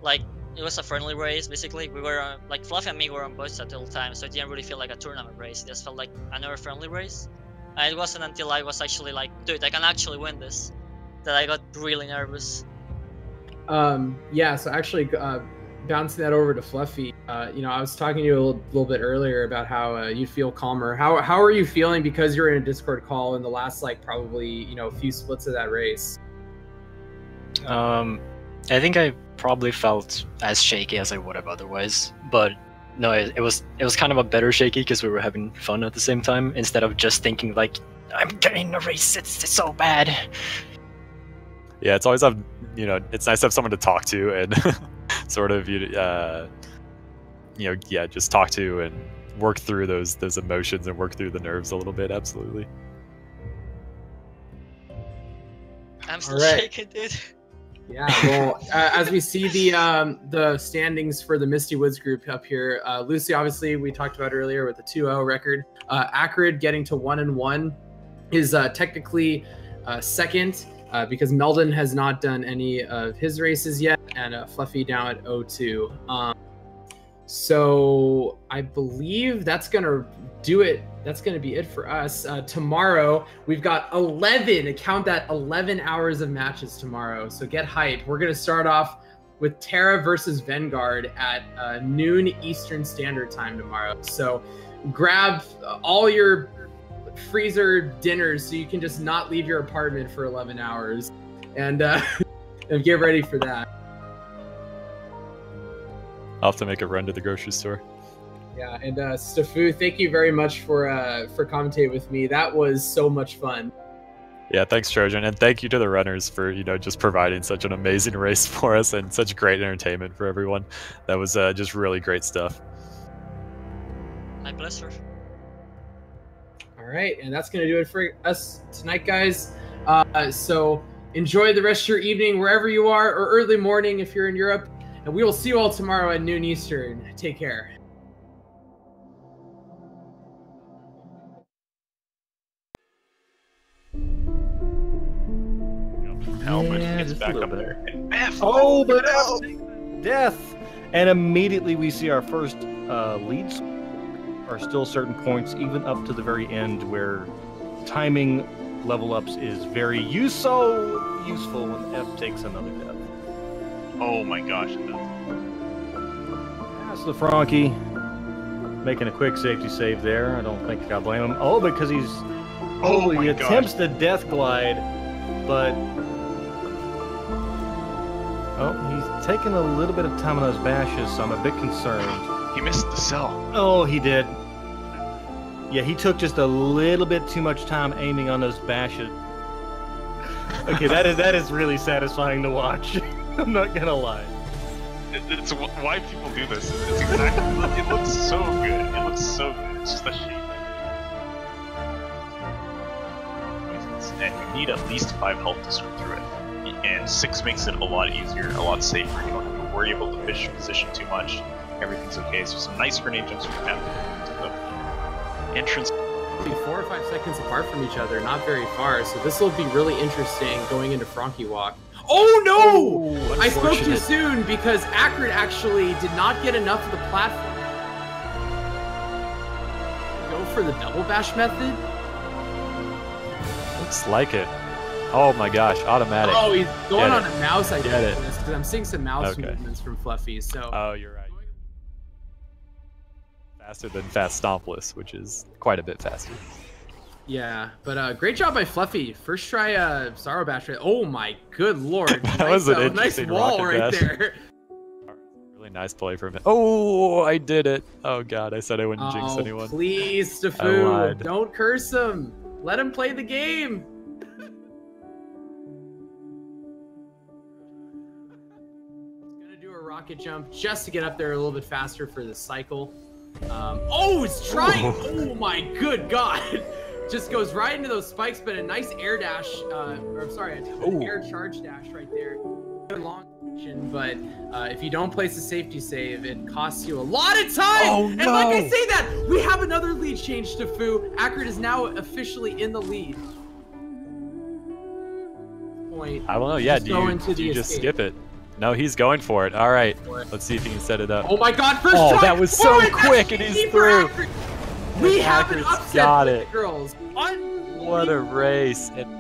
Speaker 3: Like, it was a friendly race, basically. We were like Fluffy and me were on both at all times, so it didn't really feel like a tournament race. It just felt like another friendly race. And it wasn't until I was actually like, dude, I can actually win this, that I got really nervous.
Speaker 2: Yeah, so actually bouncing that over to Fluffy, I was talking to you a little bit earlier about how you feel calmer. How are you feeling because you're in a Discord call in the last probably a few splits of that race?
Speaker 4: I think I probably felt as shaky as I would have otherwise, but no, it was kind of a better shaky because we were having fun at the same time instead of just thinking like, I'm getting a race, it's so bad.
Speaker 1: Yeah, it's always it's nice to have someone to talk to and sort of just talk to and work through those emotions and work through the nerves a little bit. Absolutely.
Speaker 3: I'm still shaking, dude.
Speaker 2: Yeah, well, as we see the standings for the Misty Woods group up here, Lucy, obviously, we talked about earlier with the 2-0 record. Acrid getting to 1-1 is technically second because Meldon has not done any of his races yet, and Fluffy down at 0-2. So I believe that's going to do it. That's going to be it for us. Tomorrow, we've got 11, count that, 11 hours of matches tomorrow. So get hyped. We're going to start off with Terra versus Vanguard at noon Eastern Standard Time tomorrow. So grab all your freezer dinners so you can just not leave your apartment for 11 hours and get ready for that.
Speaker 1: I'll have to make a run to the grocery store.
Speaker 2: Yeah, and Stafu, thank you very much for commentating with me. That was so much fun.
Speaker 1: Yeah, thanks, Trojan, and thank you to the runners for just providing such an amazing race for us and such great entertainment for everyone. That was just really great stuff.
Speaker 3: My pleasure.
Speaker 2: All right, and that's gonna do it for us tonight, guys. So enjoy the rest of your evening wherever you are, or early morning if you're in Europe. And we will see you all tomorrow at noon Eastern. Take care.
Speaker 5: Helmet gets back up there. And
Speaker 6: oh, but death! And immediately we see our first leads are still certain points, even up to the very end, where timing level ups is very so useful when F takes another death.
Speaker 5: oh my gosh, it does.
Speaker 6: That's the Frankie making a quick safety save there. I don't think I blame him. Oh, because he attempts the death glide, but he's taking a little bit of time on those bashes, so I'm a bit concerned.
Speaker 5: He missed the cell.
Speaker 6: Oh, he did. Yeah, he took just a little bit too much time aiming on those bashes. Okay, that is really satisfying to watch. I'm not gonna lie.
Speaker 5: It's why people do this. It's exactly. It looks so good. It looks so good. It's just a shame. And you need at least 5 health to swim through it. And 6 makes it a lot easier, a lot safer. You don't have to worry about the fish position too much. Everything's okay. So some nice grenade jumps from the entrance.
Speaker 2: 4 or 5 seconds apart from each other, not very far. So this will be really interesting going into Frankie Walk. Oh no!
Speaker 6: Oh,
Speaker 2: I spoke too soon because Acrid actually did not get enough of the platform. Go for the double bash method.
Speaker 1: Looks like it. Oh my gosh, automatic.
Speaker 2: Oh, he's going on a mouse, I
Speaker 1: Get it.
Speaker 2: because I'm seeing some mouse movements from Fluffy. So.
Speaker 1: Oh, you're right. Faster than Fast Stompless, which is quite a bit faster.
Speaker 2: Yeah, but great job by Fluffy. First try Sorrow Bash. Oh my good lord.
Speaker 1: That was an
Speaker 2: nice
Speaker 1: interesting
Speaker 2: wall
Speaker 1: rocket
Speaker 2: right
Speaker 1: dash.
Speaker 2: there.
Speaker 1: Really nice play from him. Oh, I did it. Oh god, I said I wouldn't jinx anyone.
Speaker 2: Please,
Speaker 1: I
Speaker 2: Steffu,
Speaker 1: lied.
Speaker 2: don't curse him. Let him play the game. He's gonna do a rocket jump just to get up there a little bit faster for the cycle. Oh, it's trying. Oh my good god. Just goes right into those spikes, but a nice air dash, or sorry, an air charge dash right there. Long action, but if you don't place a safety save, it costs you a lot of time.
Speaker 1: Oh,
Speaker 2: and
Speaker 1: no.
Speaker 2: like I say that, we have another lead change to Fu. Acrid is now officially in the lead. Point.
Speaker 1: I don't know. Yeah,
Speaker 2: Just go into
Speaker 1: do
Speaker 2: the
Speaker 1: you just
Speaker 2: escape.
Speaker 1: skip it? No, he's going for it. All right, let's see if he can set it up.
Speaker 2: Oh my god, first
Speaker 1: Oh,
Speaker 2: try.
Speaker 1: that was so
Speaker 2: that's
Speaker 1: quick, and he's
Speaker 2: easy for
Speaker 1: through.
Speaker 2: Acrid. We have an
Speaker 1: Acrid's
Speaker 2: upset
Speaker 1: got
Speaker 2: for
Speaker 1: it.
Speaker 2: the girls.
Speaker 1: What a race! And